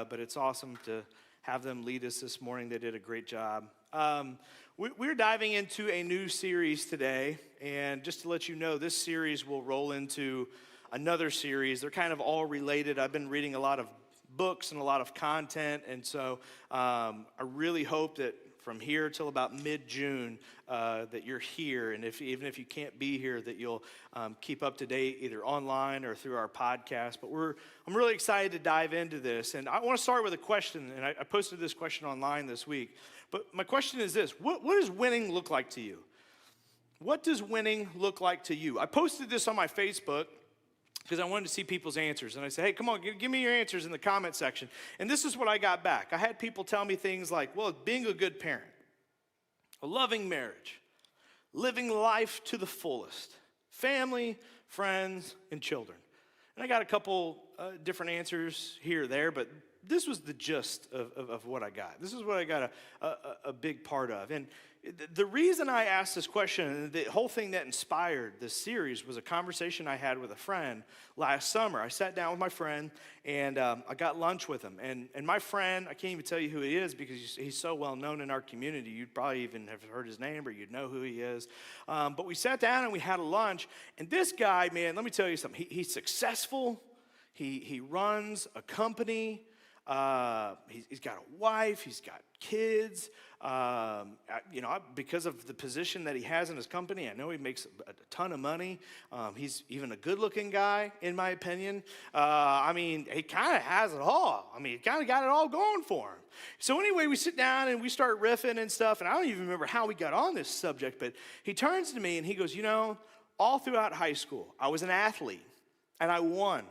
but it's awesome to have them lead us this morning. They did a great job. We're diving into a new series today, and just to let you know, this series will roll into another series. They're kind of all related. I've been reading a lot of books and a lot of content, and so I really hope that from here till about mid-June that you're here, and even if you can't be here, that you'll keep up to date either online or through our podcast. But I'm really excited to dive into this, and I want to start with a question, and I posted this question online this week. But my question is this: what does winning look like to you? What does winning look like to you? I posted this on my Facebook because I wanted to see people's answers. And I said, hey, come on, give me your answers in the comment section. And this is what I got back. I had people tell me things like, well, being a good parent, a loving marriage, living life to the fullest, family, friends, and children. And I got a couple different answers here or there, but this was the gist of what I got. This is what I got a big part of. And the reason I asked this question, and the whole thing that inspired this series, was a conversation I had with a friend last summer. I sat down with my friend, and I got lunch with him. And my friend, I can't even tell you who he is because he's so well known in our community. You'd probably even have heard his name, or you'd know who he is. But we sat down and we had a lunch. And this guy, man, let me tell you something. He's successful. He runs a company. He's got a wife. He's got kids. Because of the position that he has in his company, I know he makes a ton of money. He's even a good-looking guy, in my opinion. He kind of has it all. He kind of got it all going for him. So anyway, we sit down and we start riffing and stuff, and I don't even remember how we got on this subject, but he turns to me and he goes, all throughout high school, I was an athlete, and I won.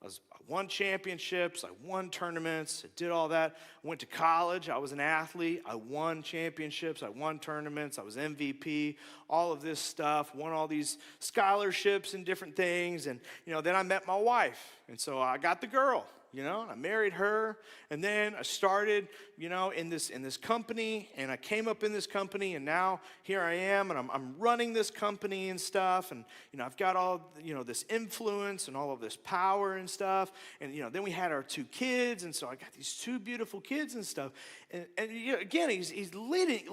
I won championships, I won tournaments, I did all that. I went to college, I was an athlete, I won championships, I won tournaments, I was MVP, all of this stuff, won all these scholarships and different things. And, then I met my wife, and so I got the girl. And I married her, and then I started, in this company, and I came up in this company, and now here I am, and I'm running this company and stuff, and, I've got all, this influence and all of this power and stuff, and, then we had our 2 kids, and so I got these 2 beautiful kids and stuff, and again, he's listing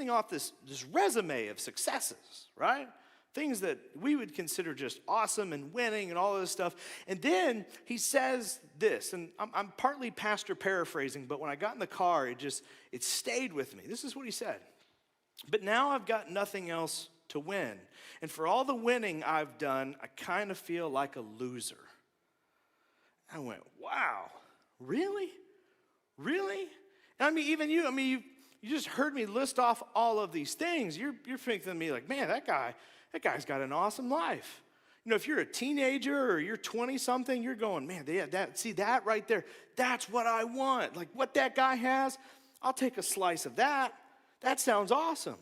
off this resume of successes, right? Things that we would consider just awesome and winning and all of this stuff. And then he says this, and I'm partly pastor paraphrasing, but when I got in the car, it stayed with me. This is what he said. But now I've got nothing else to win. And for all the winning I've done, I kind of feel like a loser. I went, wow, really? Really? And even you, you just heard me list off all of these things. You're thinking to me like, man, that guy's got an awesome life. If you're a teenager or you're 20-something, you're going, man, see that right there? That's what I want. Like what that guy has, I'll take a slice of that. That sounds awesome.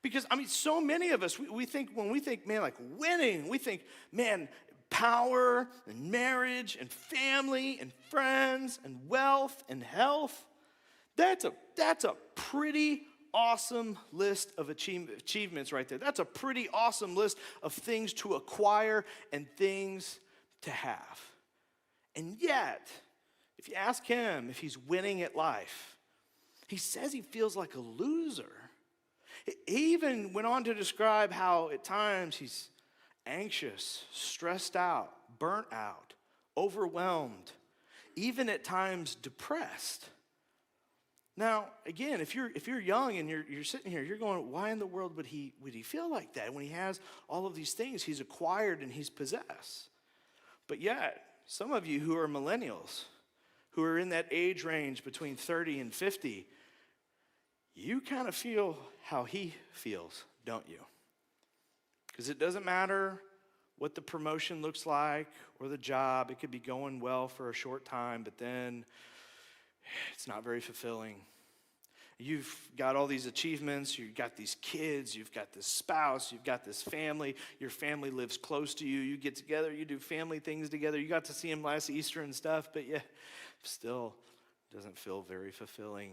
Because, so many of us, we think, when we think, man, like winning, we think, man, power and marriage and family and friends and wealth and health. That's a pretty awesome list of achievements right there. That's a pretty awesome list of things to acquire and things to have. And yet, if you ask him if he's winning at life, he says he feels like a loser. He even went on to describe how at times he's anxious, stressed out, burnt out, overwhelmed, even at times depressed. Now, again, if you're young and you're sitting here, you're going, why in the world would he feel like that when he has all of these things he's acquired and he's possessed? But yet, some of you who are millennials, who are in that age range between 30 and 50, you kind of feel how he feels, don't you? Because it doesn't matter what the promotion looks like or the job. It could be going well for a short time, but then it's not very fulfilling. You've got all these achievements, you've got these kids, you've got this spouse, you've got this family, your family lives close to you, you get together, you do family things together, you got to see him last Easter and stuff, but yeah, still doesn't feel very fulfilling.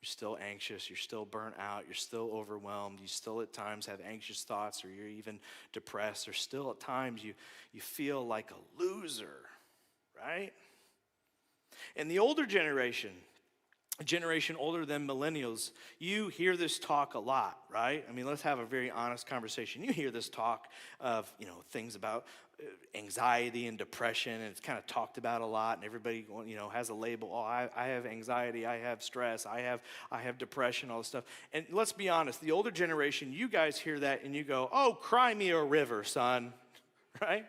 You're still anxious, you're still burnt out, you're still overwhelmed, you still at times have anxious thoughts, or you're even depressed, or still at times you feel like a loser, right? And the older generation, a generation older than millennials, you hear this talk a lot, right? I mean, let's have a very honest conversation. You hear this talk of, things about anxiety and depression, and it's kind of talked about a lot, and everybody, has a label. Oh, I have anxiety, I have stress, I have depression, all this stuff. And let's be honest, the older generation, you guys hear that and you go, oh, cry me a river, son, right?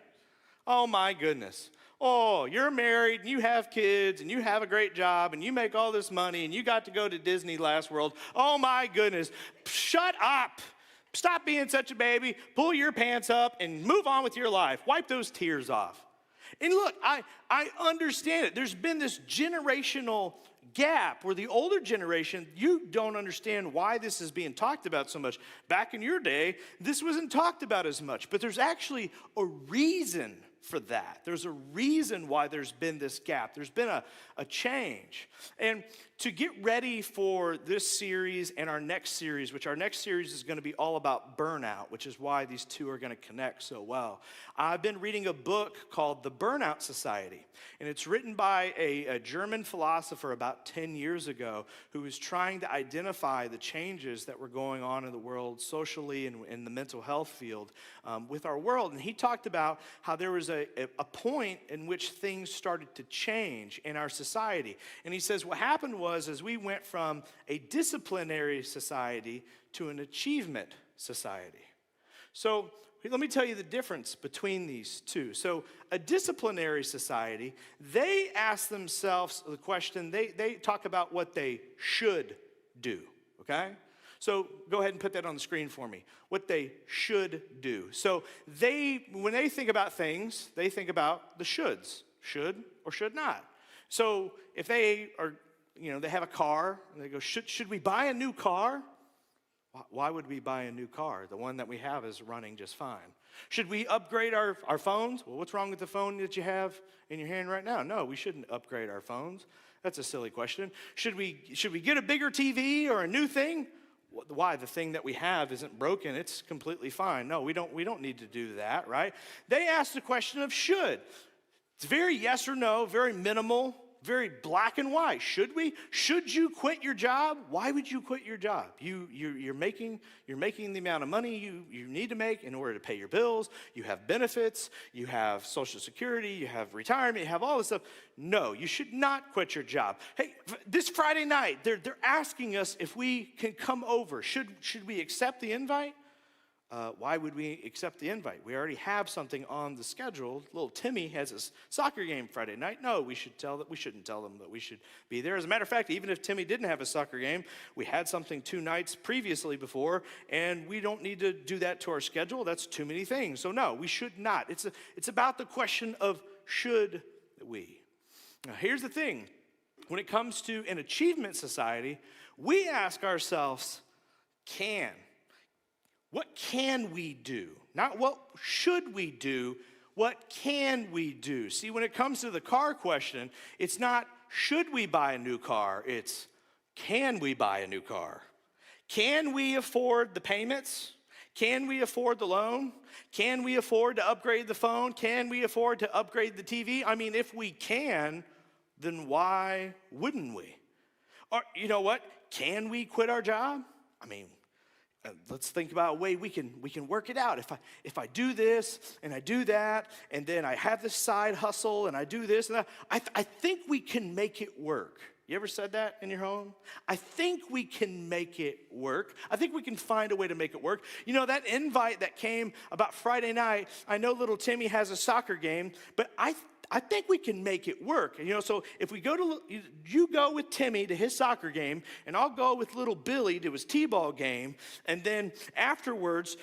Oh my goodness. Oh, you're married and you have kids and you have a great job and you make all this money and you got to go to Disney last world. Oh my goodness. Shut up. Stop being such a baby. Pull your pants up and move on with your life. Wipe those tears off. And look, I understand it. There's been this generational gap where the older generation, you don't understand why this is being talked about so much. Back in your day, this wasn't talked about as much, but there's actually a reason for that. There's a reason why there's been this gap. There's been a change. And to get ready for this series and our next series, which our next series is going to be all about burnout, which is why these two are going to connect so well. I've been reading a book called The Burnout Society, and it's written by a German philosopher about 10 years ago who was trying to identify the changes that were going on in the world socially and in the mental health field with our world. And he talked about how there was a point in which things started to change in our society. And he says what happened was as we went from a disciplinary society to an achievement society. So let me tell you the difference between these two. So a disciplinary society, they ask themselves the question, they talk about what they should do, okay? So go ahead and put that on the screen for me, what they should do. So when they think about things, they think about the shoulds, should or should not. So if they are, they have a car, and they go, should we buy a new car? Why would we buy a new car? The one that we have is running just fine. Should we upgrade our phones? Well, what's wrong with the phone that you have in your hand right now? No, we shouldn't upgrade our phones. That's a silly question. Should we get a bigger TV or a new thing? Why? The thing that we have isn't broken. It's completely fine. No, we don't need to do that, right? They ask the question of should. It's very yes or no, very minimal, very black and white. Should we? Should you quit your job? Why would you quit your job? You're making the amount of money you need to make in order to pay your bills. You have benefits. You have Social Security. You have retirement. You have all this stuff. No, you should not quit your job. Hey, this Friday night, they're asking us if we can come over. Should we accept the invite? Why would we accept the invite? We already have something on the schedule. Little Timmy has his soccer game Friday night. No, we shouldn't tell them that we should be there. As a matter of fact, even if Timmy didn't have a soccer game, we had something 2 nights previously before, and we don't need to do that to our schedule. That's too many things. So no, we should not. It's about the question of should we. Now here's the thing. When it comes to an achievement society, we ask ourselves, what can we do? Not what should we do, what can we do? See, when it comes to the car question, it's not should we buy a new car, it's can we buy a new car? Can we afford the payments? Can we afford the loan? Can we afford to upgrade the phone? Can we afford to upgrade the TV? I mean, if we can, then why wouldn't we? Or you know what? Can we quit our job? I mean, let's think about a way we can work it out. If I do this and I do that, and then I have this side hustle and I do this and that, I think we can make it work. You ever said that in your home? I think we can make it work. I think we can find a way to make it work. That invite that came about Friday night, I know little Timmy has a soccer game, but I think we can make it work. So if you go with Timmy to his soccer game, and I'll go with little Billy to his t-ball game, and then afterwards,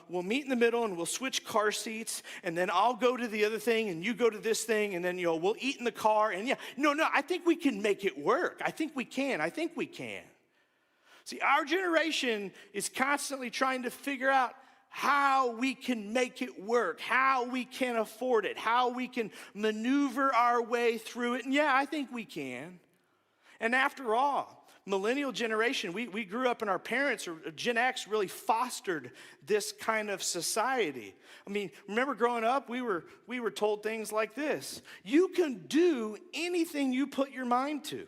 we'll meet in the middle and we'll switch car seats, and then I'll go to the other thing, and you go to this thing, and then we'll eat in the car, and I think we can make it work. I think we can. See, our generation is constantly trying to figure out how we can make it work, how we can afford it, how we can maneuver our way through it. And I think we can. And after all, millennial generation, we grew up and our parents, or Gen X, really fostered this kind of society. I mean, remember growing up, we were told things like this: you can do anything you put your mind to.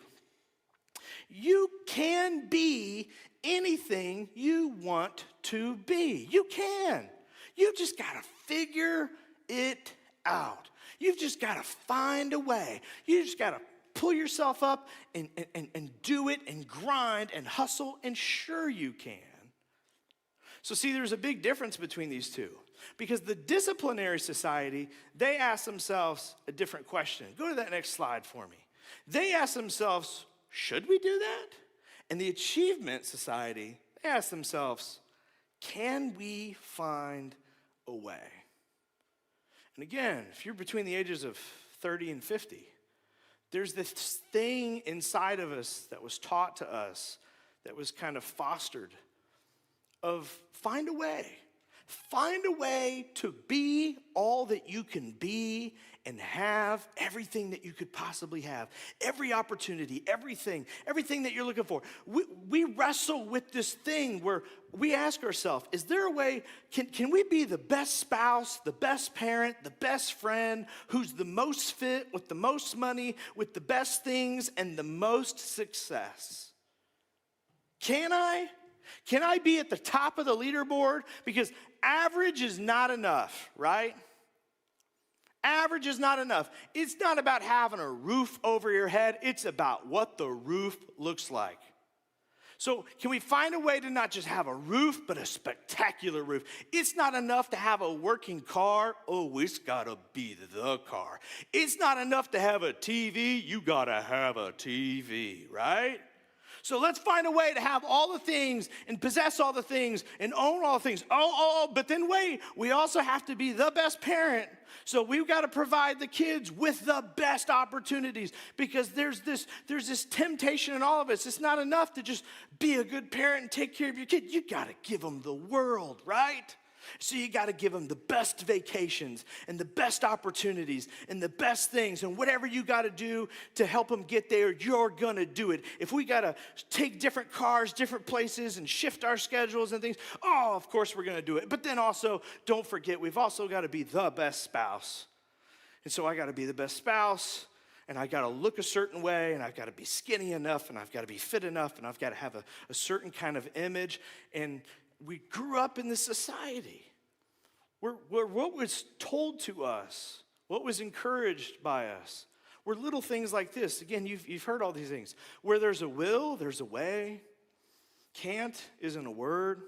You can be anything you want to be. You can. You just got to figure it out. You've just got to find a way. You just got to pull yourself up and do it and grind and hustle, and sure you can. So see, there's a big difference between these two, because the disciplinary society, they ask themselves a different question. Go to that next slide for me. They ask themselves, should we do that? And the achievement society, they ask themselves, can we find a way? And again, if you're between the ages of 30 and 50, there's this thing inside of us that was taught to us, that was kind of fostered, of find a way. Find a way to be all that you can be and have everything that you could possibly have. Every opportunity, everything that you're looking for. We wrestle with this thing where we ask ourselves, is there a way, can we be the best spouse, the best parent, the best friend, who's the most fit, with the most money, with the best things, and the most success? Can I? Can I be at the top of the leaderboard? Because average is not enough, right? Average is not enough. It's not about having a roof over your head. It's about what the roof looks like. So can we find a way to not just have a roof, but a spectacular roof? It's not enough to have a working car. Oh, it's got to be the car. It's not enough to have a TV. You got to have a TV, right? So let's find a way to have all the things and possess all the things and own all the things. But then wait, we also have to be the best parent. So we've got to provide the kids with the best opportunities, because there's this temptation in all of us. It's not enough to just be a good parent and take care of your kid. You got to give them the world, right? So you got to give them the best vacations and the best opportunities and the best things, and whatever you got to do to help them get there, you're going to do it. If we got to take different cars, different places, and shift our schedules and things, of course we're going to do it. But then also, don't forget, we've also got to be the best spouse. And so I got to be the best spouse, and I got to look a certain way, and I've got to be skinny enough, and I've got to be fit enough, and I've got to have a certain kind of image. And we grew up in this society where what was told to us, what was encouraged by us, were little things like this. Again, you've heard all these things. Where there's a will, there's a way. Can't isn't a word.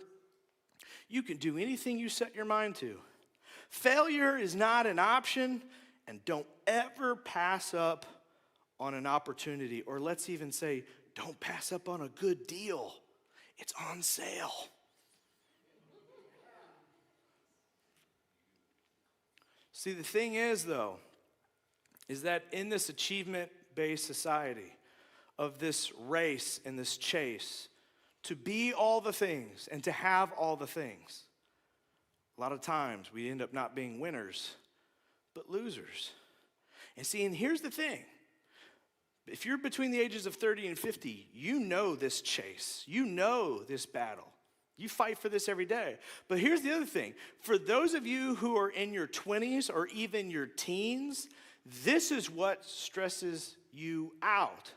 You can do anything you set your mind to. Failure is not an option, and don't ever pass up on an opportunity, or let's even say, don't pass up on a good deal. It's on sale. See, the thing is, though, is that in this achievement-based society of this race and this chase, to be all the things and to have all the things, a lot of times we end up not being winners, but losers. And see, and here's the thing. If you're between the ages of 30 and 50, you know this chase. You know this battle. You fight for this every day. But here's the other thing. For those of you who are in your 20s or even your teens, this is what stresses you out.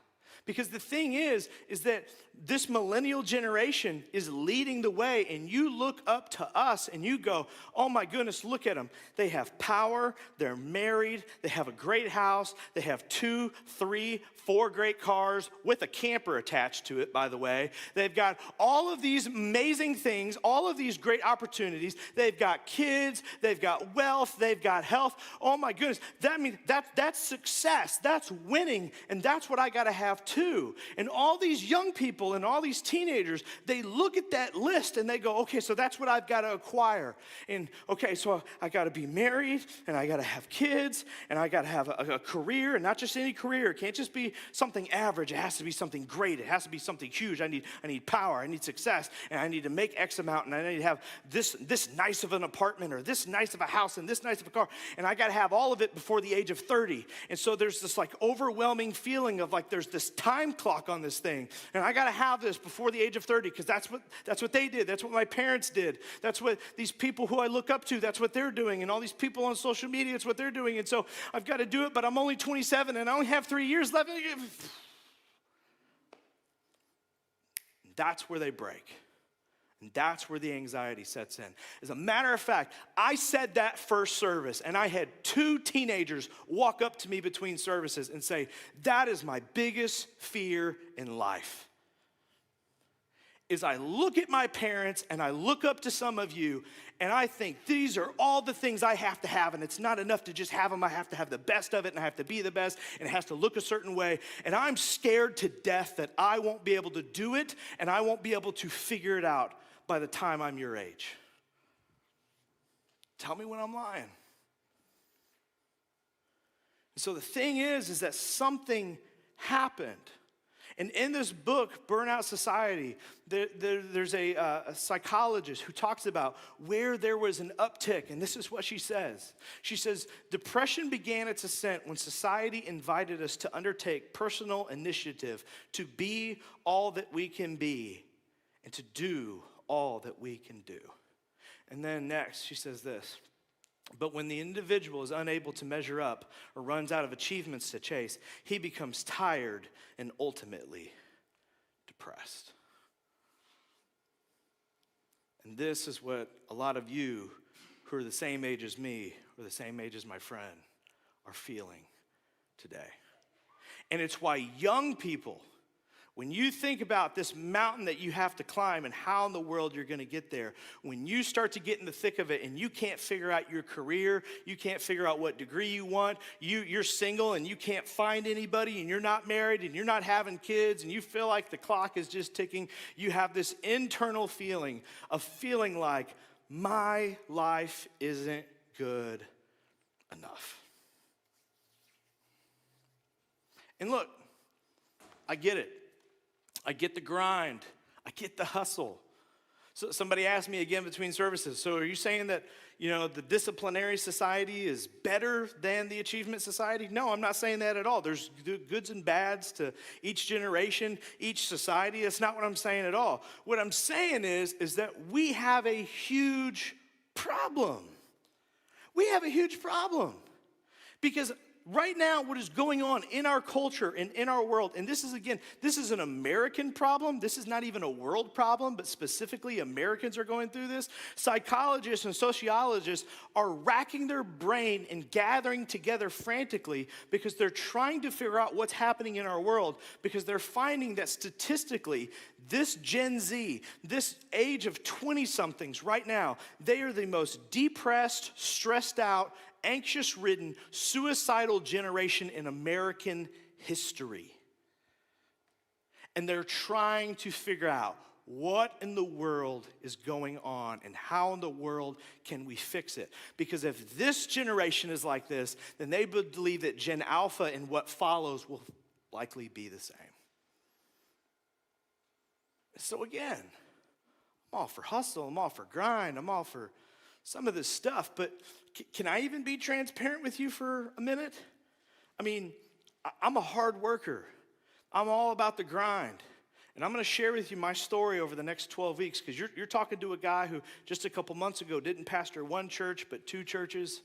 Because the thing is that this millennial generation is leading the way, and you look up to us and you go, oh my goodness, look at them. They have power, they're married, they have a great house, they have 2, 3, 4 great cars with a camper attached to it, by the way. They've got all of these amazing things, all of these great opportunities. They've got kids, they've got wealth, they've got health. Oh my goodness, that means that's success, that's winning, and that's what I gotta have too. And all these young people and all these teenagers, they look at that list and they go, okay, so that's what I've got to acquire. And okay, so I got to be married, and I got to have kids, and I got to have a career, and not just any career. It can't just be something average. It has to be something great. It has to be something huge. I need power. I need success, and I need to make X amount, and I need to have this nice of an apartment, or this nice of a house, and this nice of a car, and I got to have all of it before the age of 30. And so there's this like overwhelming feeling of like there's this time clock on this thing. And I got to have this before the age of 30 because that's what they did. That's what my parents did. That's what these people who I look up to, that's what they're doing. And all these people on social media, it's what they're doing. And so I've got to do it, but I'm only 27 and I only have 3 years left. That's where they break. And that's where the anxiety sets in. As a matter of fact, I said that first service, and I had 2 teenagers walk up to me between services and say, that is my biggest fear in life. Is I look at my parents and I look up to some of you and I think these are all the things I have to have, and it's not enough to just have them. I have to have the best of it and I have to be the best and it has to look a certain way. And I'm scared to death that I won't be able to do it and I won't be able to figure it out by the time I'm your age. Tell me when I'm lying. So the thing is that something happened. And in this book, Burnout Society, there's a psychologist who talks about where there was an uptick, and this is what she says. She says, depression began its ascent when society invited us to undertake personal initiative, to be all that we can be, and to do all that we can do. And then next, she says this. But when the individual is unable to measure up or runs out of achievements to chase, he becomes tired and ultimately depressed. And this is what a lot of you who are the same age as me or the same age as my friend are feeling today. And it's why young people, when you think about this mountain that you have to climb and how in the world you're going to get there, when you start to get in the thick of it and you can't figure out your career, you can't figure out what degree you want, you're single and you can't find anybody and you're not married and you're not having kids and you feel like the clock is just ticking, you have this internal feeling of feeling like my life isn't good enough. And look, I get it. I get the grind. I get the hustle. So somebody asked me again between services, so are you saying that, the disciplinary society is better than the achievement society? No, I'm not saying that at all. There's goods and bads to each generation, each society. That's not what I'm saying at all. What I'm saying is that we have a huge problem. We have a huge problem because right now, what is going on in our culture and in our world, and this is an American problem. This is not even a world problem, but specifically Americans are going through this. Psychologists and sociologists are racking their brain and gathering together frantically because they're trying to figure out what's happening in our world because they're finding that statistically, this Gen Z, this age of 20-somethings right now, they are the most depressed, stressed out, anxious-ridden, suicidal generation in American history. And they're trying to figure out what in the world is going on and how in the world can we fix it. Because if this generation is like this, then they believe that Gen Alpha and what follows will likely be the same. So again, I'm all for hustle, I'm all for grind, I'm all for some of this stuff, but can I even be transparent with you for a minute? I mean, I'm a hard worker. I'm all about the grind. And I'm going to share with you my story over the next 12 weeks because you're talking to a guy who just a couple months ago didn't pastor one church but 2 churches,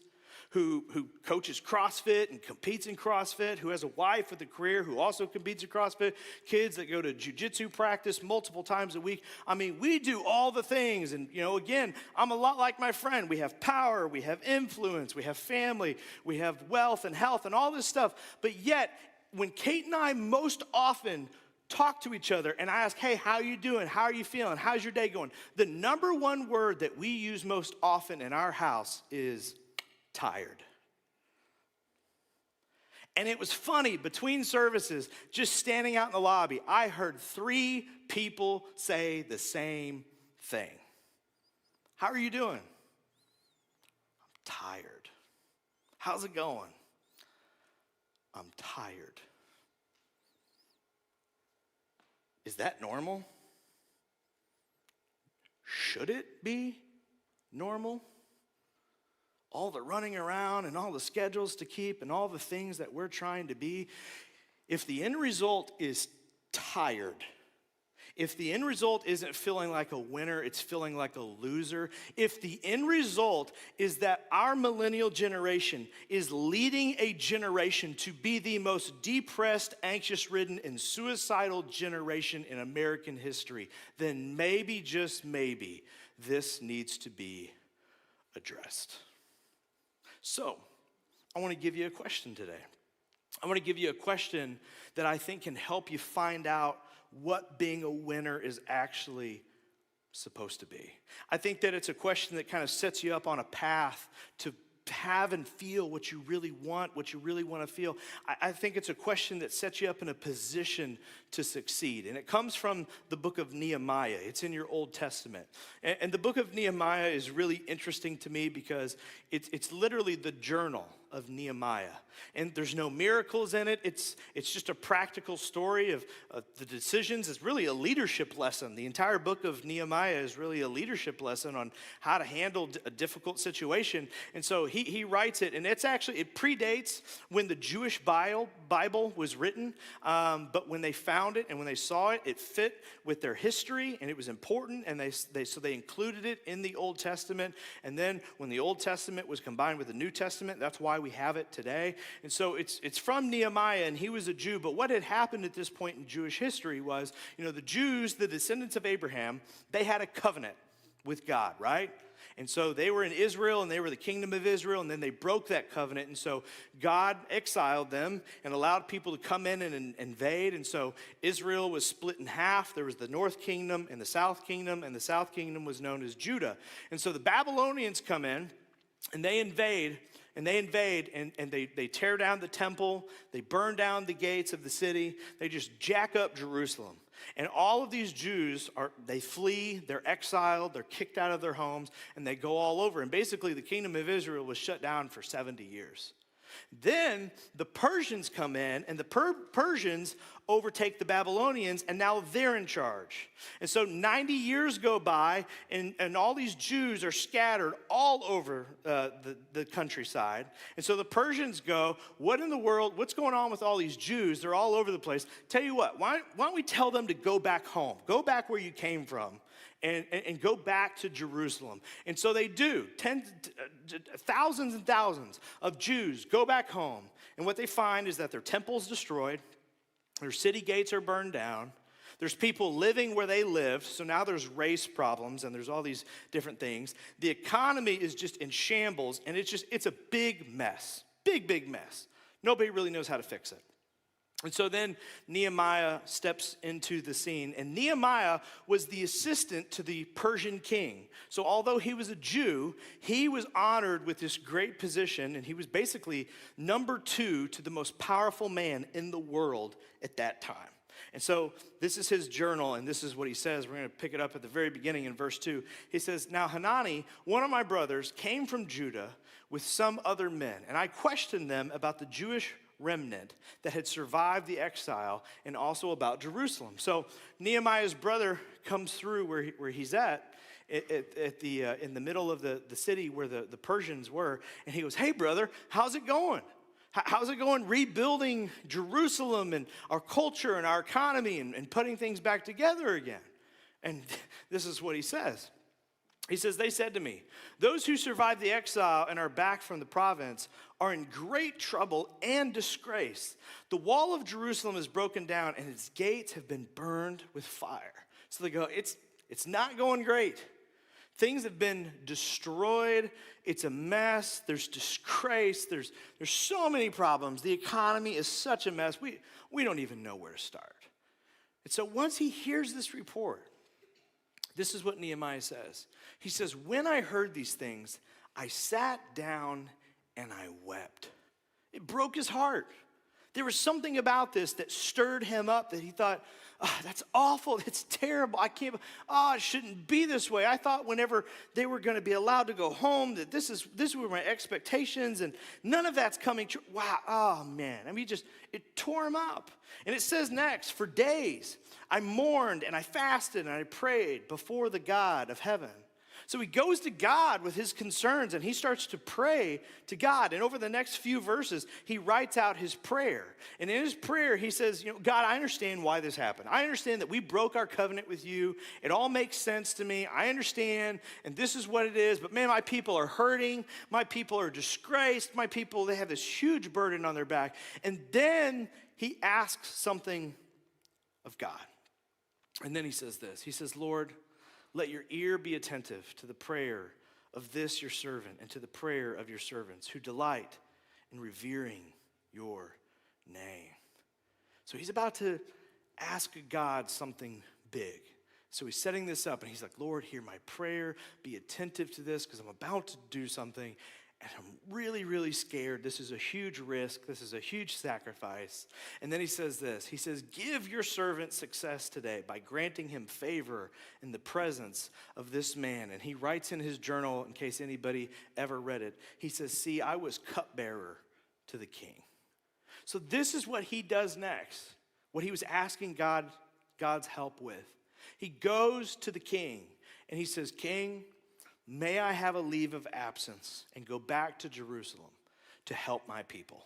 who coaches CrossFit and competes in CrossFit, who has a wife with a career who also competes in CrossFit, kids that go to jiu-jitsu practice multiple times a week. I mean, we do all the things. And, again, I'm a lot like my friend. We have power, we have influence, we have family, we have wealth and health and all this stuff. But yet, when Kate and I most often talk to each other and I ask, hey, how are you doing? How are you feeling? How's your day going? The number one word that we use most often in our house is tired. And it was funny, between services, just standing out in the lobby, I heard 3 people say the same thing. How are you doing? I'm tired. How's it going? I'm tired. Is that normal? Should it be normal? All the running around and all the schedules to keep and all the things that we're trying to be. If the end result is tired, if the end result isn't feeling like a winner, it's feeling like a loser, if the end result is that our millennial generation is leading a generation to be the most depressed, anxious-ridden, and suicidal generation in American history, then maybe, just maybe, this needs to be addressed. So, I want to give you a question today. I want to give you a question that I think can help you find out what being a winner is actually supposed to be. I think that it's a question that kind of sets you up on a path to have and feel what you really want, what you really want to feel. I think it's a question that sets you up in a position to succeed. And it comes from the book of Nehemiah. It's in your Old Testament. And the book of Nehemiah is really interesting to me because it's literally the journal of Nehemiah. And there's no miracles in it. It's just a practical story of the decisions. It's really a leadership lesson. The entire book of Nehemiah is really a leadership lesson on how to handle a difficult situation. And so he writes it, and it predates when the Jewish Bible was written. But when they found it and when they saw it, it fit with their history, and it was important, and so they included it in the Old Testament. And then when the Old Testament was combined with the New Testament, that's why we have it today. And so it's from Nehemiah, and he was a Jew. But what had happened at this point in Jewish history was, the Jews, the descendants of Abraham, they had a covenant with God, right? And so they were in Israel, and they were the kingdom of Israel, and then they broke that covenant. And so God exiled them and allowed people to come in and invade. And so Israel was split in half. There was the north kingdom and the south kingdom, and the south kingdom was known as Judah. And so the Babylonians come in, and they invade, and they tear down the temple. They burn down the gates of the city. They just jack up Jerusalem. And all of these Jews, they flee, they're exiled, they're kicked out of their homes, and they go all over. And basically the kingdom of Israel was shut down for 70 years. Then the Persians come in, and the Persians overtake the Babylonians, and now they're in charge. And so 90 years go by, and all these Jews are scattered all over the countryside. And so the Persians go, what in the world, what's going on with all these Jews? They're all over the place. Tell you what, why don't we tell them to go back home? Go back where you came from. And go back to Jerusalem. And so they do. Thousands and thousands of Jews go back home. And what they find is that their temple's destroyed. Their city gates are burned down. There's people living where they lived. So now there's race problems and there's all these different things. The economy is just in shambles. And it's a big mess. Big mess. Nobody really knows how to fix it. And so then Nehemiah steps into the scene. And Nehemiah was the assistant to the Persian king. So although he was a Jew, he was honored with this great position. And he was basically number 2 to the most powerful man in the world at that time. And so this is his journal, and this is what he says. We're going to pick it up at the very beginning in verse 2. He says, "Now Hanani, one of my brothers, came from Judah with some other men. And I questioned them about the Jewish remnant that had survived the exile, and also about Jerusalem." So Nehemiah's brother comes through where he's at in the middle of the city where the Persians were, and he goes, "Hey brother, how's it going? How's it going rebuilding Jerusalem and our culture and our economy and putting things back together again?" And this is what he says. He says, "They said to me, 'Those who survived the exile and are back from the province are in great trouble and disgrace. The wall of Jerusalem is broken down and its gates have been burned with fire.'" So they go, it's not going great. Things have been destroyed. It's a mess. There's disgrace. There's so many problems. The economy is such a mess. We don't even know where to start. And so once he hears this report, this is what Nehemiah says. He says, "When I heard these things, I sat down and I wept." It broke his heart. There was something about this that stirred him up, that he thought, "Oh, that's awful. That's terrible. It shouldn't be this way. I thought whenever they were going to be allowed to go home, that this were my expectations, and none of that's coming true. Wow, oh man." I mean, it tore him up. And it says next, "For days I mourned and I fasted and I prayed before the God of heaven. So he goes to God with his concerns and he starts to pray to God. And over the next few verses, he writes out his prayer. And in his prayer, he says, God, I understand why this happened. I understand that we broke our covenant with you. It all makes sense to me. I understand, and this is what it is. But man, my people are hurting. My people are disgraced. My people, they have this huge burden on their back. And then he asks something of God. And then he says this. He says, Lord, let your ear be attentive to the prayer of this your servant and to the prayer of your servants who delight in revering your name. So he's about to ask God something big. So he's setting this up and he's like, Lord, hear my prayer. Be attentive to this because I'm about to do something. And I'm really, really scared. This is a huge risk. This is a huge sacrifice. And then he says this. He says, give your servant success today by granting him favor in the presence of this man. And he writes in his journal, in case anybody ever read it, he says, see, I was cupbearer to the king. So this is what he does next, what he was asking God's help with. He goes to the king and he says, King, may I have a leave of absence and go back to Jerusalem to help my people.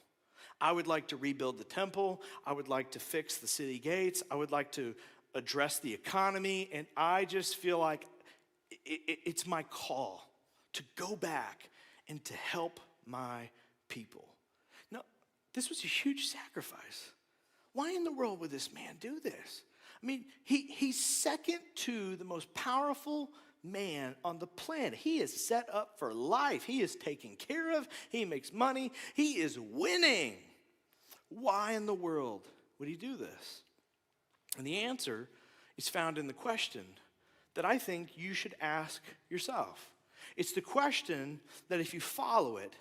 I would like to rebuild the temple. I would like to fix the city gates. I would like to address the economy. And I just feel like it's my call to go back and to help my people. Now, this was a huge sacrifice. Why in the world would this man do this? I mean, he's second to the most powerful man on the planet. He is set up for life. He is taken care of. He makes money. He is winning. Why in the world would he do this? And the answer is found in the question that I think you should ask yourself. It's the question that if you follow it,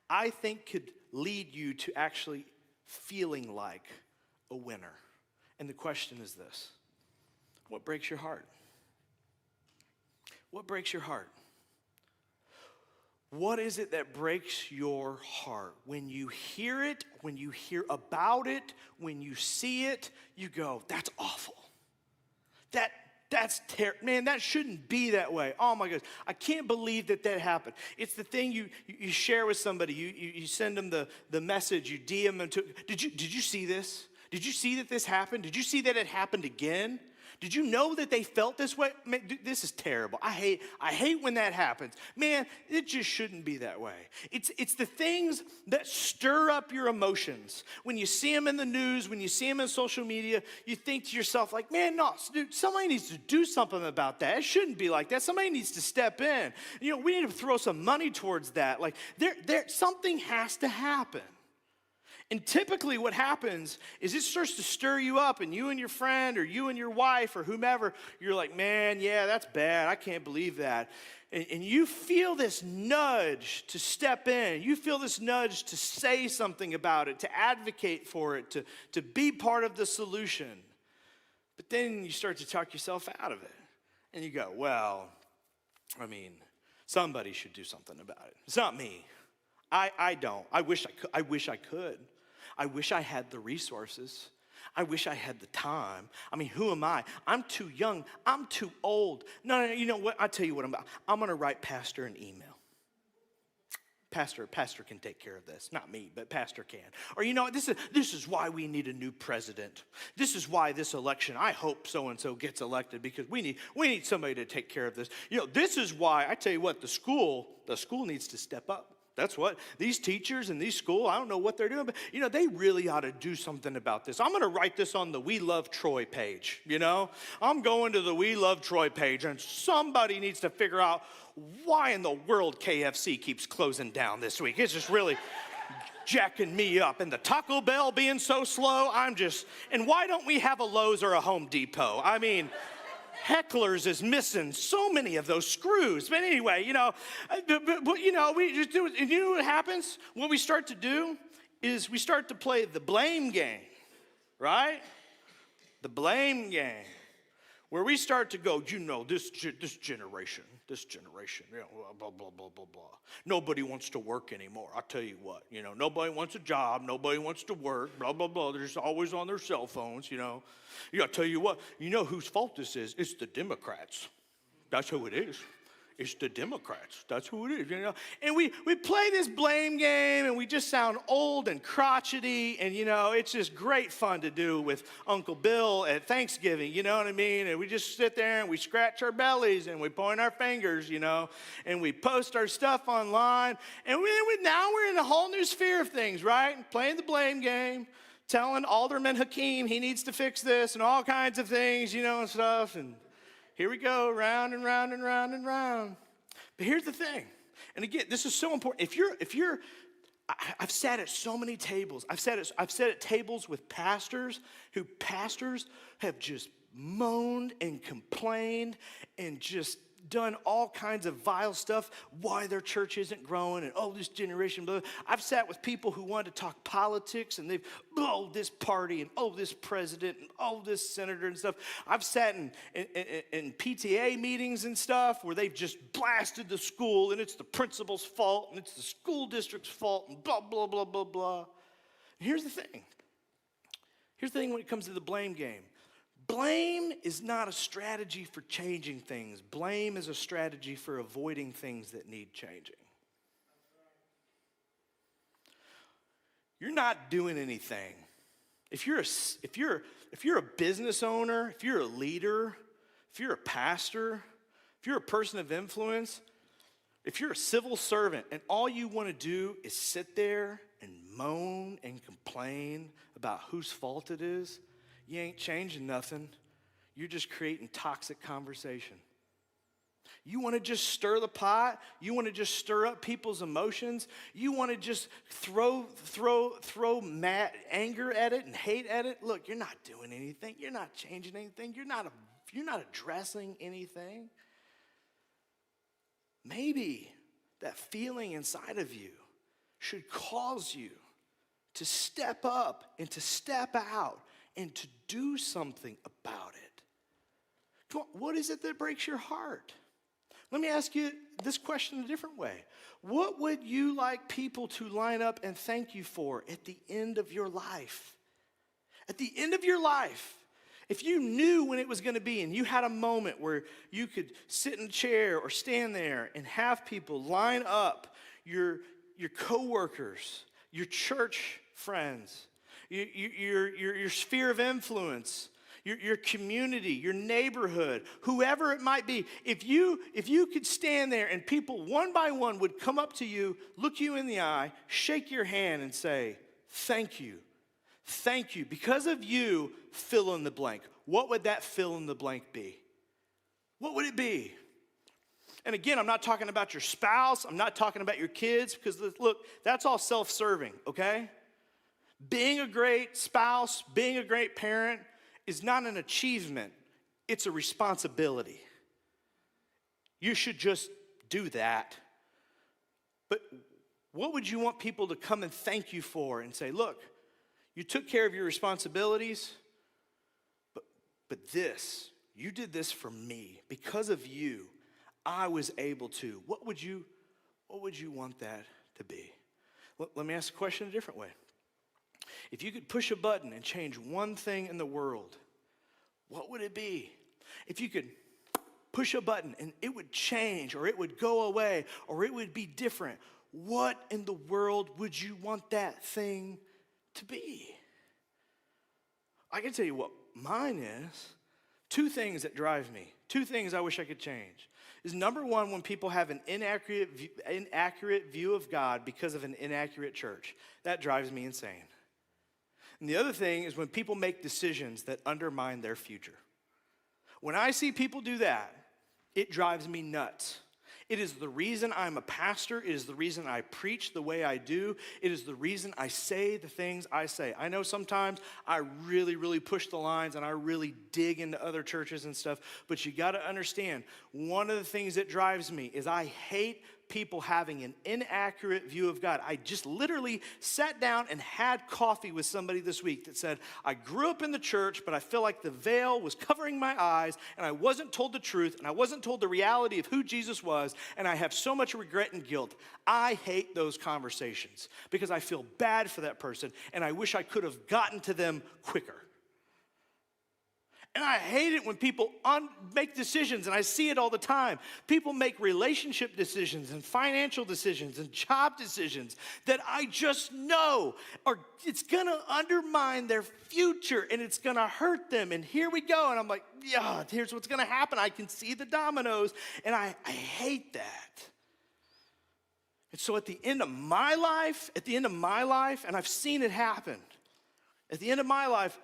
I think could lead you to actually feeling like a winner. And the question is this: what breaks your heart? What breaks your heart? What is it that breaks your heart? When you hear it, when you hear about it, when you see it, you go, that's awful. That's terrible. Man, that shouldn't be that way. Oh my gosh, I can't believe that happened. It's the thing you share with somebody. You send them the message, you DM them to, did you see this? Did you see that this happened? Did you see that it happened again? Did you know that they felt this way? Man, this is terrible. I hate when that happens. Man, it just shouldn't be that way. It's the things that stir up your emotions. When you see them in the news, when you see them in social media, you think to yourself like, man, no, dude, somebody needs to do something about that. It shouldn't be like that. Somebody needs to step in. We need to throw some money towards that. Like something has to happen. And typically what happens is it starts to stir you up, and you and your friend or you and your wife or whomever, you're like, man, yeah, that's bad. I can't believe that. And you feel this nudge to step in. You feel this nudge to say something about it, to advocate for it, to be part of the solution. But then you start to talk yourself out of it. And you go, well, I mean, somebody should do something about it. It's not me. I don't. I wish I could. I wish I had the resources. I wish I had the time. I mean, who am I? I'm too young. I'm too old. No, you know what? I'll tell you what I'm about. I'm going to write Pastor an email. Pastor can take care of this. Not me, but Pastor can. Or this is why we need a new president. This is why this election, I hope so-and-so gets elected, because we need somebody to take care of this. This is why, I tell you what, the school needs to step up. That's what these teachers in these schools, I don't know what they're doing, but they really ought to do something about this. I'm going to write this on the We Love Troy page. I'm going to the We Love Troy page, and somebody needs to figure out why in the world KFC keeps closing down this week. It's just really jacking me up. And the Taco Bell being so slow, and why don't we have a Lowe's or a Home Depot? I mean, Hecklers is missing so many of those screws. But anyway, we just do it. And you know what happens? What we start to do is we start to play the blame game, right? The blame game, where we start to go, this generation, blah, blah, blah, blah, blah. Nobody wants to work anymore. I'll tell you what, nobody wants a job. Nobody wants to work, blah, blah, blah. They're just always on their cell phones, I'll tell you what, whose fault this is? It's the Democrats. That's who it is. It's the Democrats. That's who it is, you know. And we play this blame game, and we just sound old and crotchety, and, you know, it's just great fun to do with Uncle Bill at Thanksgiving, you know what I mean? And we just sit there, and we scratch our bellies, and we point our fingers, you know, and we post our stuff online. And now we're in a whole new sphere of things, right? Playing the blame game, telling Alderman Hakeem he needs to fix this, and all kinds of things, you know, and stuff, and here we go, round and round and round and round. But here's the thing, and again, this is so important. I've sat at so many tables. I've sat at tables with pastors have just moaned and complained and just done all kinds of vile stuff, why their church isn't growing, and this generation, blah. I've sat with people who wanted to talk politics, and they've, this party, and this president, and this senator and stuff. I've sat in PTA meetings and stuff where they've just blasted the school, and it's the principal's fault, and it's the school district's fault, and blah, blah, blah, blah, blah. And here's the thing. Here's the thing when it comes to the blame game. Blame is not a strategy for changing things. Blame is a strategy for avoiding things that need changing. You're not doing anything. If you're a business owner, if you're a leader, if you're a pastor, if you're a person of influence, if you're a civil servant and all you want to do is sit there and moan and complain about whose fault it is, you ain't changing nothing. You're just creating toxic conversation. You want to just stir the pot? You want to just stir up people's emotions? You want to just throw mad anger at it and hate at it? Look, you're not doing anything. You're not changing anything. You're not addressing anything. Maybe that feeling inside of you should cause you to step up and to step out and to do something about it. Come on, what is it that breaks your heart? Let me ask you this question a different way. What would you like people to line up and thank you for at the end of your life? At the end of your life, if you knew when it was going to be and you had a moment where you could sit in a chair or stand there and have people line up, your coworkers, your church friends, your sphere of influence, your community, your neighborhood, whoever it might be, if you could stand there and people one by one would come up to you, look you in the eye, shake your hand and say, thank you, because of you, fill in the blank. What would that fill in the blank be? What would it be? And again, I'm not talking about your spouse, I'm not talking about your kids, because look, that's all self-serving, okay? Being a great spouse, being a great parent is not an achievement, it's a responsibility. You should just do that. But what would you want people to come and thank you for and say, look, you took care of your responsibilities, but you did this for me. Because of you, I was able to. What would you want that to be? Let me ask the question a different way. If you could push a button and change one thing in the world, what would it be? If you could push a button and it would change, or it would go away, or it would be different, what in the world would you want that thing to be? I can tell you what mine is. Two things that drive me, two things I wish I could change. Is number one, when people have an inaccurate view of God because of an inaccurate church. That drives me insane. And the other thing is when people make decisions that undermine their future. When I see people do that, it drives me nuts. It is the reason I'm a pastor. It is the reason I preach the way I do. It is the reason I say the things I say. I know sometimes I really, really push the lines and I really dig into other churches and stuff, but you got to understand, one of the things that drives me is I hate people having an inaccurate view of God. I just literally sat down and had coffee with somebody this week that said, I grew up in the church, but I feel like the veil was covering my eyes and I wasn't told the truth and I wasn't told the reality of who Jesus was, and I have so much regret and guilt. I hate those conversations because I feel bad for that person and I wish I could have gotten to them quicker. And I hate it when people make decisions, and I see it all the time. People make relationship decisions and financial decisions and job decisions that I just know it's gonna undermine their future and it's gonna hurt them. And here we go. And I'm like, yeah, here's what's gonna happen. I can see the dominoes, and I hate that. And so at the end of my life, and I've seen it happen, at the end of my life,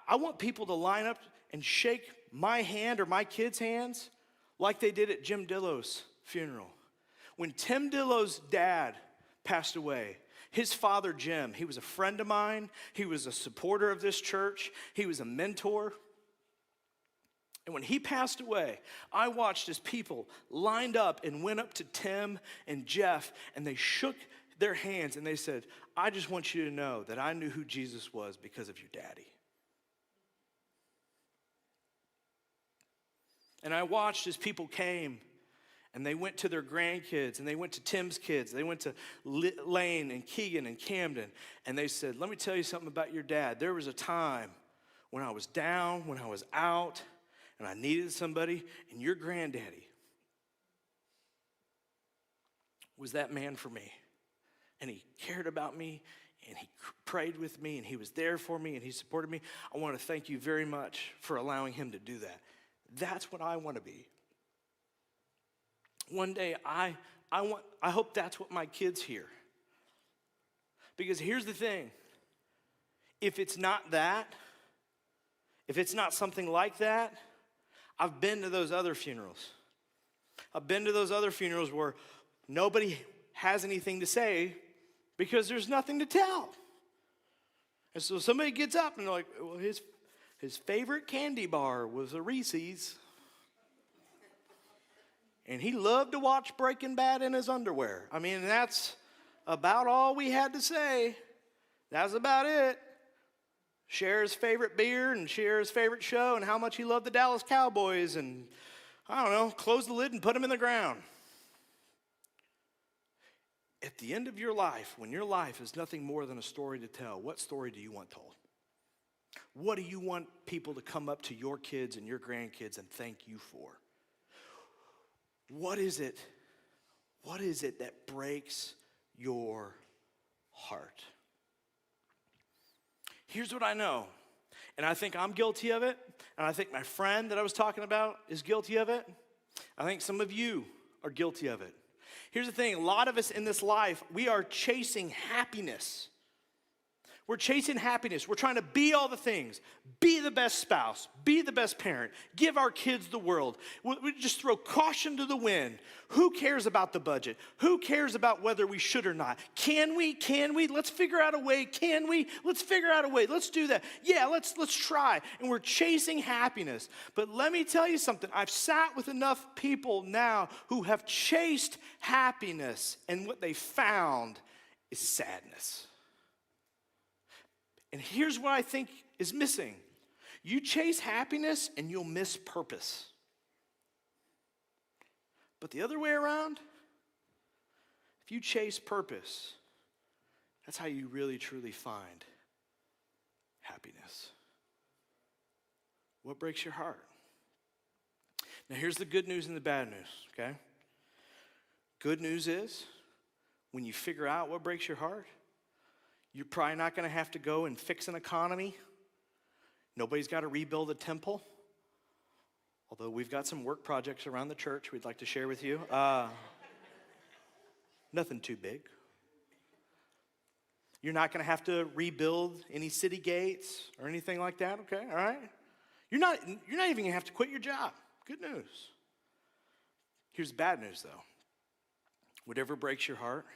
I want people to line up and shake my hand or my kids' hands like they did at Jim Dillow's funeral. When Tim Dillow's dad passed away, his father, Jim, he was a friend of mine. He was a supporter of this church. He was a mentor. And when he passed away, I watched as people lined up and went up to Tim and Jeff, and they shook their hands and they said, I just want you to know that I knew who Jesus was because of your daddy. And I watched as people came and they went to their grandkids and they went to Tim's kids. They went to Lane and Keegan and Camden, and they said, let me tell you something about your dad. There was a time when I was down, when I was out, and I needed somebody, and your granddaddy was that man for me. And he cared about me, and he prayed with me, and he was there for me, and he supported me. I want to thank you very much for allowing him to do that. That's what I want to be. One day, I hope that's what my kids hear. Because here's the thing. If it's not that, if it's not something like that, I've been to those other funerals. I've been to those other funerals where nobody has anything to say because there's nothing to tell. And so somebody gets up and they're like, well, his favorite candy bar was a Reese's. And he loved to watch Breaking Bad in his underwear. I mean, that's about all we had to say. That's about it. Share his favorite beer and share his favorite show and how much he loved the Dallas Cowboys and, I don't know, close the lid and put him in the ground. At the end of your life, when your life is nothing more than a story to tell, what story do you want told? What do you want people to come up to your kids and your grandkids and thank you for? What is it that breaks your heart? Here's what I know, and I think I'm guilty of it, and I think my friend that I was talking about is guilty of it. I think some of you are guilty of it. Here's the thing, a lot of us in this life, we are chasing happiness. We're chasing happiness. We're trying to be all the things. Be the best spouse. Be the best parent. Give our kids the world. We just throw caution to the wind. Who cares about the budget? Who cares about whether we should or not? Can we? Can we? Let's figure out a way. Can we? Let's figure out a way. Let's do that. Yeah, let's try. And we're chasing happiness. But let me tell you something. I've sat with enough people now who have chased happiness, and what they found is sadness. And here's what I think is missing. You chase happiness and you'll miss purpose. But the other way around, if you chase purpose, that's how you really truly find happiness. What breaks your heart? Now here's the good news and the bad news, okay? Good news is, when you figure out what breaks your heart, you're probably not going to have to go and fix an economy. Nobody's got to rebuild a temple. Although we've got some work projects around the church we'd like to share with you. Nothing too big. You're not going to have to rebuild any city gates or anything like that, okay? All right? You're not even going to have to quit your job. Good news. Here's the bad news, though. Whatever breaks your heart,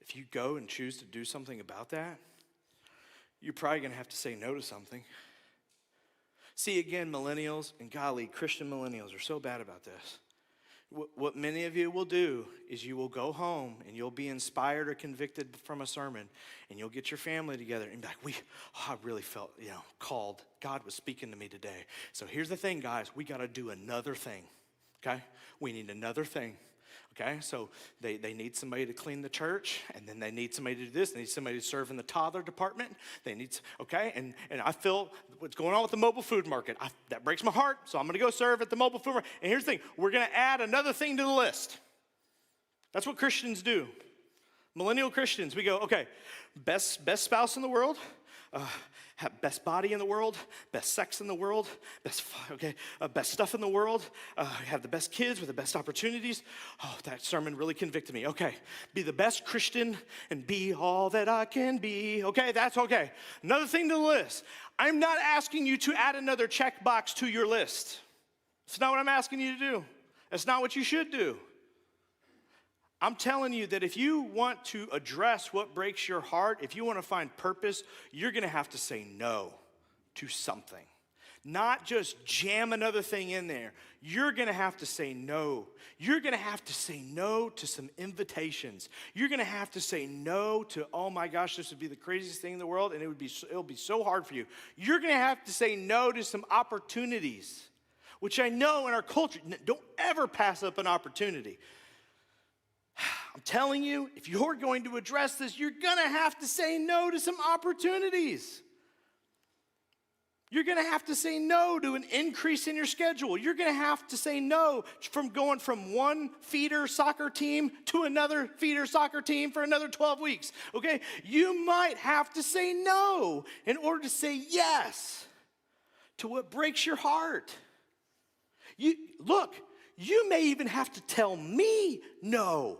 if you go and choose to do something about that, you're probably going to have to say no to something. See, again, millennials, and golly, Christian millennials are so bad about this. What many of you will do is you will go home and you'll be inspired or convicted from a sermon, and you'll get your family together and be like, I really felt, called. God was speaking to me today. So here's the thing, guys. We got to do another thing, okay? We need another thing. Okay, so they need somebody to clean the church, and then they need somebody to do this. They need somebody to serve in the toddler department. They need, okay, and I feel what's going on with the mobile food market. That breaks my heart, so I'm going to go serve at the mobile food market. And here's the thing, we're going to add another thing to the list. That's what Christians do. Millennial Christians, we go, okay, best spouse in the world, best body in the world, best sex in the world, best stuff in the world, have the best kids with the best opportunities. Oh, that sermon really convicted me. Okay, be the best Christian and be all that I can be. Okay, that's okay. Another thing to the list. I'm not asking you to add another checkbox to your list. It's not what I'm asking you to do. That's not what you should do. I'm telling you that if you want to address what breaks your heart, if you want to find purpose, you're going to have to say no to something. Not just jam another thing in there. You're going to have to say no. You're going to have to say no to some invitations. You're going to have to say no to, oh my gosh, this would be the craziest thing in the world, and it'll be so hard for you. You're going to have to say no to some opportunities, which I know in our culture, don't ever pass up an opportunity. I'm telling you, if you're going to address this, you're going to have to say no to some opportunities. You're going to have to say no to an increase in your schedule. You're going to have to say no from going from one feeder soccer team to another feeder soccer team for another 12 weeks, okay? You might have to say no in order to say yes to what breaks your heart. You may even have to tell me no.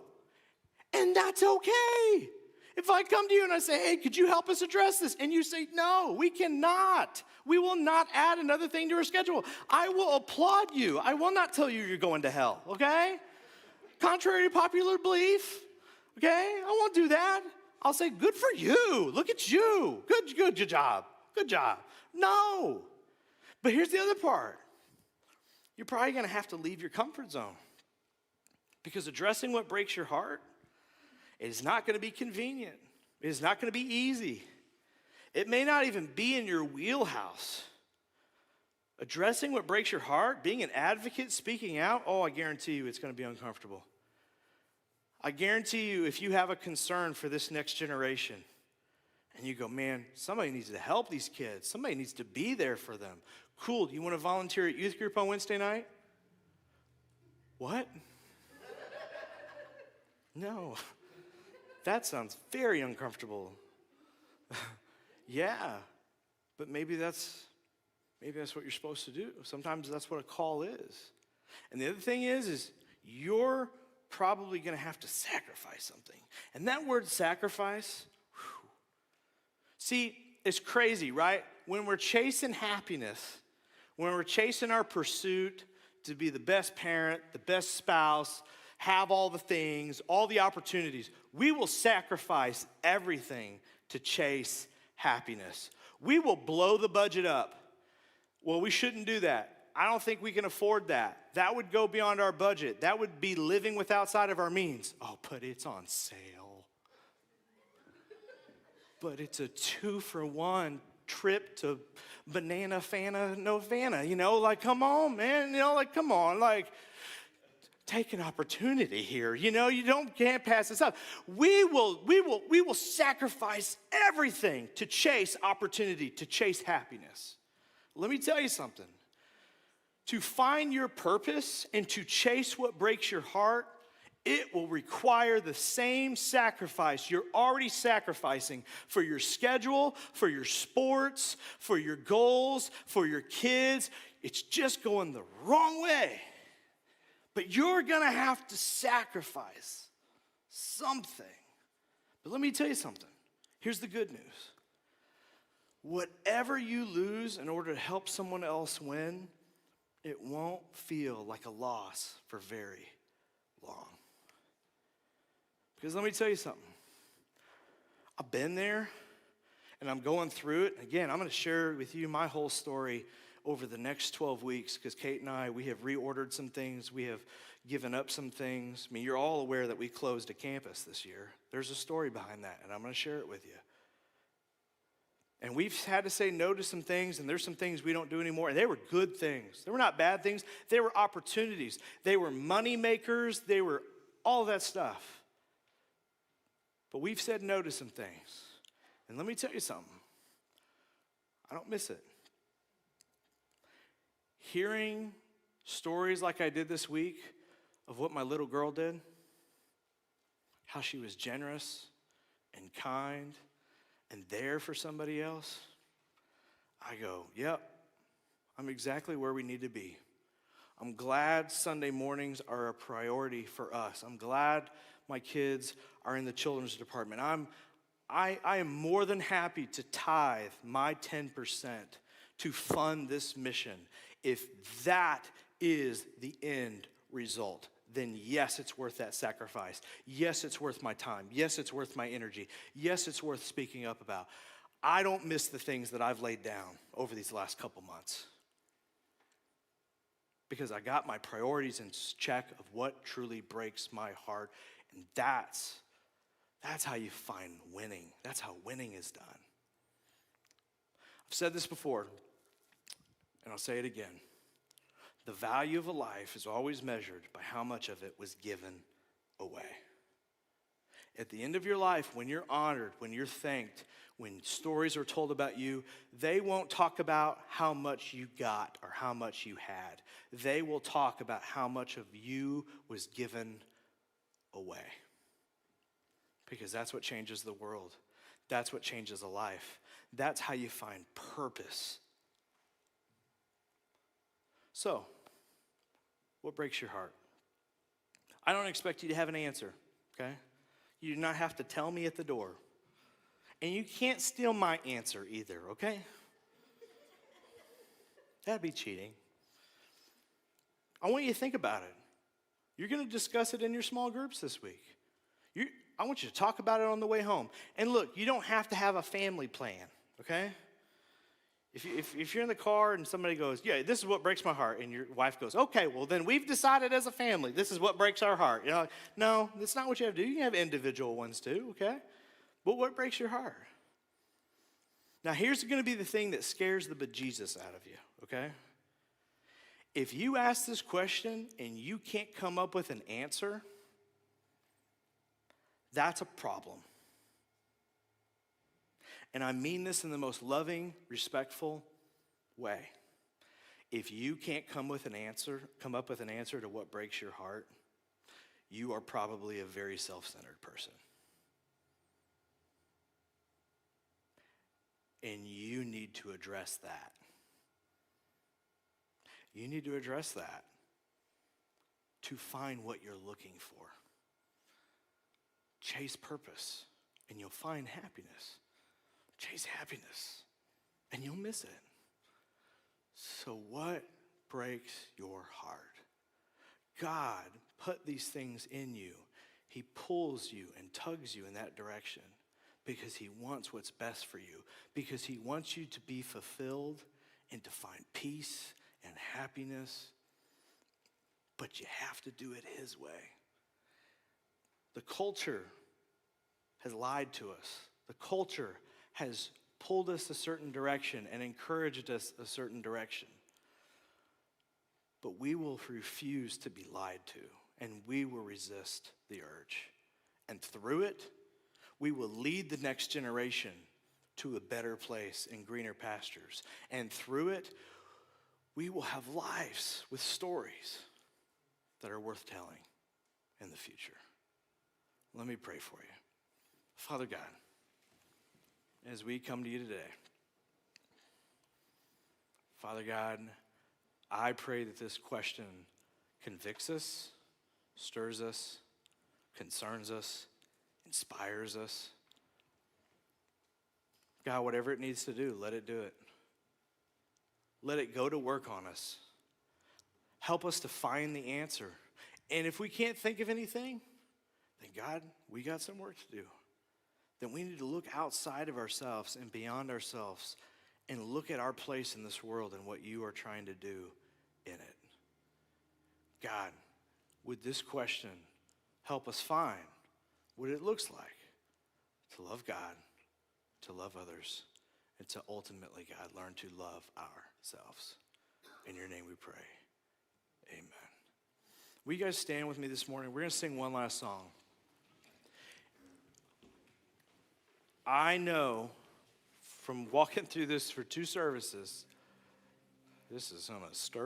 And that's okay. If I come to you and I say, hey, could you help us address this? And you say, no, we cannot. We will not add another thing to our schedule. I will applaud you. I will not tell you you're going to hell, okay? Contrary to popular belief, okay? I won't do that. I'll say, good for you. Look at you. Good job. Good job. No. But here's the other part. You're probably going to have to leave your comfort zone. Because addressing what breaks your heart, it is not going to be convenient. It is not going to be easy. It may not even be in your wheelhouse. Addressing what breaks your heart, being an advocate, speaking out, oh, I guarantee you it's going to be uncomfortable. I guarantee you if you have a concern for this next generation and you go, man, somebody needs to help these kids. Somebody needs to be there for them. Cool, do you want to volunteer at youth group on Wednesday night? What? No. That sounds very uncomfortable. Yeah, but maybe that's what you're supposed to do. Sometimes that's what a call is. And the other thing is you're probably going to have to sacrifice something. And that word sacrifice, see, it's crazy, right? When we're chasing happiness, when we're chasing our pursuit to be the best parent, the best spouse, have all the things, all the opportunities, we will sacrifice everything to chase happiness. We will blow the budget up. Well, we shouldn't do that. I don't think we can afford that. That would go beyond our budget. That would be living with outside of our means. Oh, but it's on sale. But it's a 2-for-1 trip to Banana Fana Novana. Come on, man. Come on. Take an opportunity here. You can't pass this up. We will sacrifice everything to chase opportunity, to chase happiness. Let me tell you something. To find your purpose and to chase what breaks your heart, it will require the same sacrifice you're already sacrificing for your schedule, for your sports, for your goals, for your kids. It's just going the wrong way. But you're going to have to sacrifice something. But let me tell you something. Here's the good news. Whatever you lose in order to help someone else win, it won't feel like a loss for very long. Because let me tell you something. I've been there, and I'm going through it. Again, I'm going to share with you my whole story over the next 12 weeks, because Kate and I, we have reordered some things. We have given up some things. I mean, you're all aware that we closed a campus this year. There's a story behind that, and I'm going to share it with you. And we've had to say no to some things, and there's some things we don't do anymore. And they were good things. They were not bad things. They were opportunities. They were money makers. They were all of that stuff. But we've said no to some things. And let me tell you something. I don't miss it. Hearing stories like I did this week of what my little girl did, how she was generous and kind and there for somebody else, I go, yep, I'm exactly where we need to be. I'm glad Sunday mornings are a priority for us. I'm glad my kids are in the children's department. I am more than happy to tithe my 10% to fund this mission. If that is the end result, then yes, it's worth that sacrifice. Yes, it's worth my time. Yes, it's worth my energy. Yes, it's worth speaking up about. I don't miss the things that I've laid down over these last couple months because I got my priorities in check of what truly breaks my heart, and that's how you find winning. That's how winning is done. I've said this before, and I'll say it again. The value of a life is always measured by how much of it was given away. At the end of your life, when you're honored, when you're thanked, when stories are told about you, they won't talk about how much you got or how much you had. They will talk about how much of you was given away. Because that's what changes the world. That's what changes a life. That's how you find purpose. So, what breaks your heart? I don't expect you to have an answer, okay? You do not have to tell me at the door. And you can't steal my answer either, okay? That'd be cheating. I want you to think about it. You're going to discuss it in your small groups this week. I want you to talk about it on the way home. And look, you don't have to have a family plan, okay? If you're in the car and somebody goes, yeah, this is what breaks my heart, and your wife goes, okay, well, then we've decided as a family, this is what breaks our heart. You're like, no, that's not what you have to do. You can have individual ones too, okay? But what breaks your heart? Now, here's going to be the thing that scares the bejesus out of you, okay? If you ask this question and you can't come up with an answer, that's a problem. And I mean this in the most loving, respectful way. If you can't come up with an answer to what breaks your heart, you are probably a very self-centered person. And you need to address that. You need to address that to find what you're looking for. Chase purpose, and you'll find happiness. Chase happiness, and you'll miss it. So what breaks your heart? God put these things in you. He pulls you and tugs you in that direction because he wants what's best for you, because he wants you to be fulfilled and to find peace and happiness, but you have to do it his way. The culture has lied to us. The culture has pulled us a certain direction and encouraged us a certain direction. But we will refuse to be lied to, and we will resist the urge. And through it, we will lead the next generation to a better place in greener pastures. And through it, we will have lives with stories that are worth telling in the future. Let me pray for you. Father God, as we come to you today, Father God, I pray that this question convicts us, stirs us, concerns us, inspires us. God, whatever it needs to do, let it do it. Let it go to work on us. Help us to find the answer. And if we can't think of anything, then God, we got some work to do. Then we need to look outside of ourselves and beyond ourselves and look at our place in this world and what you are trying to do in it. God, would this question help us find what it looks like to love God, to love others, and to ultimately, God, learn to love ourselves. In your name we pray. Amen. Will you guys stand with me this morning? We're going to sing one last song. I know from walking through this for 2 services, this is going to stir